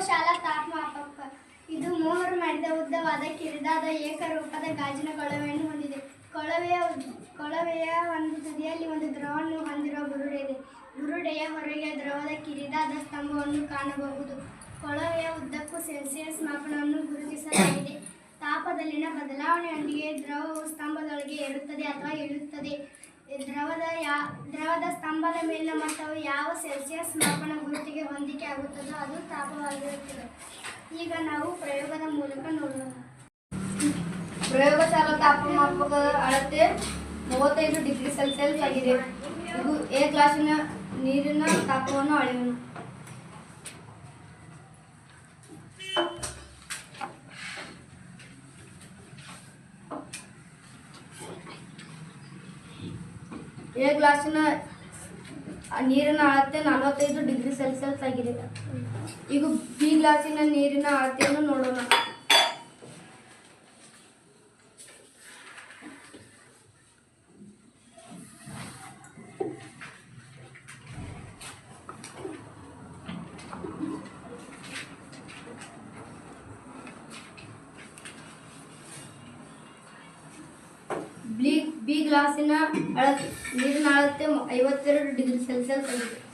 ಪ್ರಯೋಗಶಾಲಾ ತಾಪಮಾಪಕ ಇದು ಮೋಹರು ಮಾಡಿದ ಉದ್ದವಾದ ಕಿರಿದಾದ ಏಕರೂಪದ ಗಾಜಿನ ಕೊಳವೆಯನ್ನು ಹೊಂದಿದೆ. ಕೊಳವೆಯ ಒಂದು ತುದಿಯಲ್ಲಿ ಒಂದು ದ್ರವವನ್ನು ಹೊಂದಿರುವ ಬುರುಡೆ ಇದೆ. ಬುರುಡೆಯ ಹೊರಗೆ ದ್ರವದ ಕಿರಿದಾದ ಸ್ತಂಭವನ್ನು ಕಾಣಬಹುದು. ಕೊಳವೆಯ ಉದ್ದಕ್ಕೂ ಸೆಲ್ಸಿಯಸ್ ಮಾಪನವನ್ನು ಗುರುತಿಸಲಾಗಿದೆ. ತಾಪದಲ್ಲಿನ ಬದಲಾವಣೆಯೊಂದಿಗೆ ದ್ರವವು ಸ್ತಂಭದೊಳಗೆ ಏರುತ್ತದೆ ಅಥವಾ ಇಳಿಯುತ್ತದೆ. ದ್ರವದ ಸ್ತಂಭದ ಮೇಲಿನ ಮಟ್ಟವು ಯಾವ ಸೆಲ್ಸಿಯಸ್ ಮಾಪನ ಗುರುತಿಗೆ ಹೊಂದಿಕೆ ಆಗುತ್ತದೋ ಅದು ತಾಪವಾಗಿರುತ್ತದೆ. ಈಗ ನಾವು ಪ್ರಯೋಗದ ಮೂಲಕ ನೋಡೋಣ. ಪ್ರಯೋಗಶಾಲಾ ತಾಪಮಾಪಕದ ಅಳತೆ 35 ಡಿಗ್ರಿ ಸೆಲ್ಸಿಯಸ್ ಆಗಿದೆ. ಇದು ಎ ಗ್ಲಾಸಿನ ನೀರಿನ ತಾಪವನ್ನು ಅಳೆಯೋಣ. ಎ ಗ್ಲಾಸಿನ ನೀರಿನ ಅಳತೆ 45 ಡಿಗ್ರಿ ಸೆಲ್ಸಿಯಸ್ ಆಗಿದೆ. ಈಗ ಬಿ ಗ್ಲಾಸಿನ ನೀರಿನ ಅಳತೆಯನ್ನು ನೋಡೋಣ. ಬಿ ಗ್ಲಾಸಿನ ನೀರಿನ ಅಳತೆ 52 ಡಿಗ್ರಿ ಸೆಲ್ಸಿಯಸ್ ಆಗಿದೆ.